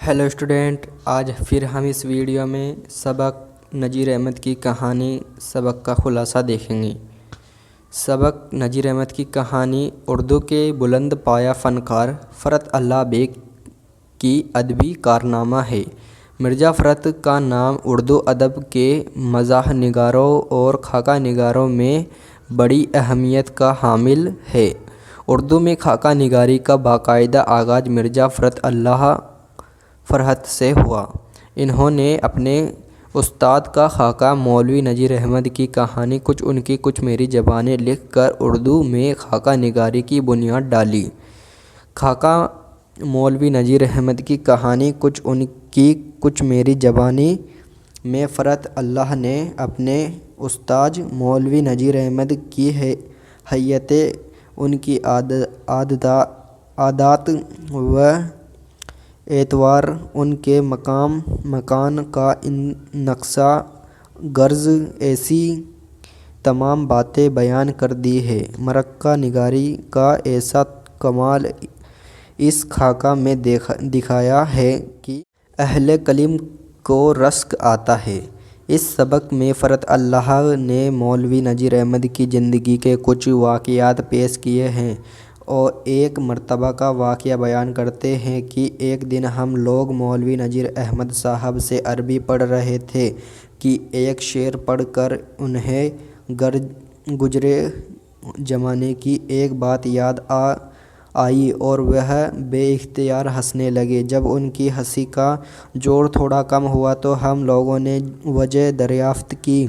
Hello student, आज फिर हम इस वीडियो में सबक नज़ीर अहमद की कहानी सबक का खुलासा देखेंगे। सबक नज़ीर अहमद की कहानी उर्दू के बुलंद पाया फ़नकार फ़रत अल्लाह बेग की अदबी कारनामा है। मिर्ज़ा फ़रत का नाम उर्दू अदब के मज़ाह निगारों और खाका निगारों में बड़ी अहमियत का हामिल है। उर्दू में खाका निगारी का बाकायदा आगाज़ मिर्ज़ा फ़रत अल्लाह फ़रहत से हुआ। इन्होंने अपने उस्ताद का खाका मौलवी नज़ीर अहमद की कहानी कुछ उनकी कुछ मेरी ज़बानी लिख कर उर्दू में खाका निगारी की बुनियाद डाली। खाका मौलवी नज़ीर अहमद की कहानी कुछ उनकी कुछ मेरी ज़बानी में फ़रत अल्लाह ने अपने उस्ताद मौलवी नज़ीर अहमद की हैयत, उनकी आदात व एतवार, उनके मकान का नक्शा गर्ज ऐसी तमाम बातें बयान कर दी है। मरक्का निगारी का ऐसा कमाल इस खाका में दिखाया है कि अहले कलीम को रश्क आता है। इस सबक में फ़रत अल्लाह ने मौलवी नज़ीर अहमद की ज़िंदगी के कुछ वाक़यात पेश किए हैं और एक मरतबा का वाक़या बयान करते हैं कि एक दिन हम लोग मौलवी नज़ीर अहमद साहब से अरबी पढ़ रहे थे कि एक शेर पढ़ कर उन्हें गुज़रे ज़माने की एक बात याद आई और वह बेइख्तियार हंसने लगे। जब उनकी हंसी का जोर थोड़ा कम हुआ तो हम लोगों ने वजह दरियाफ़्त की।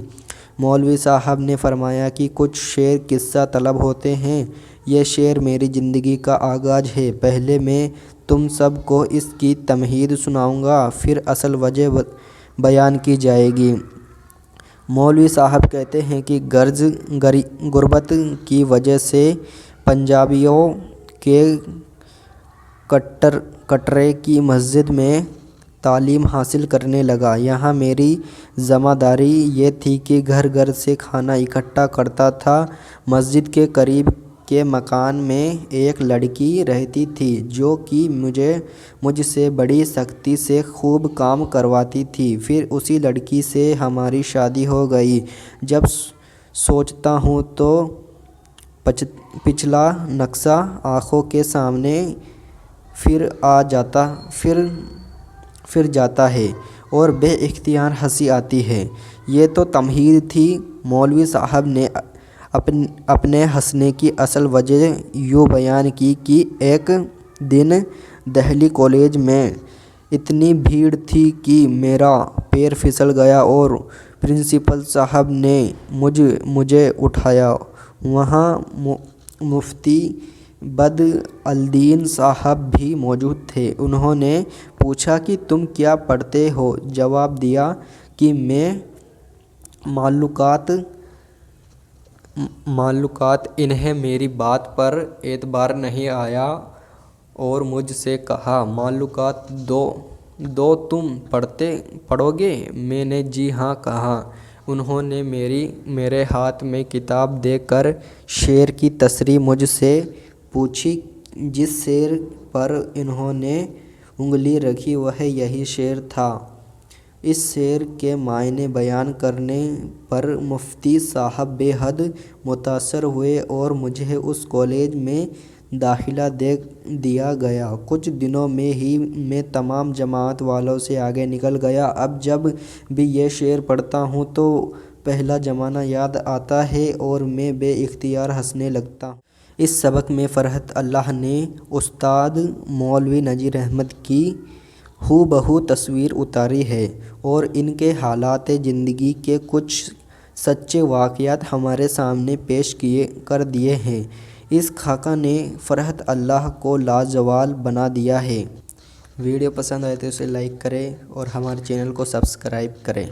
मौलवी साहब ने फरमाया कि कुछ शेर किस्सा तलब होते हैं। ये शेर मेरी ज़िंदगी का आगाज़ है। पहले मैं तुम सब को इसकी तमहीद सुनाऊंगा, फिर असल वजह बयान की जाएगी। मौलवी साहब कहते हैं कि गुर्बत की वजह से पंजाबियों के कटरे की मस्जिद में तालीम हासिल करने लगा। यहाँ मेरी ज़िम्मेदारी ये थी कि घर घर से खाना इकट्ठा करता था। मस्जिद के करीब के मकान में एक लड़की रहती थी जो कि मुझसे बड़ी सख्ती से खूब काम करवाती थी। फिर उसी लड़की से हमारी शादी हो गई। जब सोचता हूँ तो पिछला नक्शा आँखों के सामने फिर जाता है और बेइख्तियार हंसी आती है। ये तो तमहीद थी। मौलवी साहब ने अपने हंसने की असल वजह यूँ बयान की कि एक दिन दिल्ली कॉलेज में इतनी भीड़ थी कि मेरा पैर फिसल गया और प्रिंसिपल साहब ने मुझे उठाया। वहाँ मुफ्ती बदअल्दीन साहब भी मौजूद थे। उन्होंने पूछा कि तुम क्या पढ़ते हो? जवाब दिया कि मैं मालूकात। इन्हें मेरी बात पर एतबार नहीं आया और मुझसे कहा, मालूकात दो तुम पढ़ोगे? मैंने जी हाँ कहा। उन्होंने मेरे हाथ में किताब देकर शेर की तशरीह मुझसे पूछी। जिस शेर पर इन्होंने उंगली रखी वह यही शेर था। इस शेर के मायने बयान करने पर मुफ्ती साहब बेहद मुतासर हुए और मुझे उस कॉलेज में दाखिला दे दिया गया। कुछ दिनों में ही मैं तमाम जमात वालों से आगे निकल गया। अब जब भी ये शेर पढ़ता हूँ तो पहला ज़माना याद आता है और मैं बेइख्तियार हंसने लगता हूँ। इस सबक में फ़रत अल्लाह ने उस्ताद मौलवी नज़ीर अहमद की हूबहू तस्वीर उतारी है और इनके हालात ज़िंदगी के कुछ सच्चे वाक़यात हमारे सामने पेश कर दिए हैं। इस खाका ने फ़रत अल्लाह को लाजवाब बना दिया है। वीडियो पसंद आए तो इसे लाइक करें और हमारे चैनल को सब्सक्राइब करें।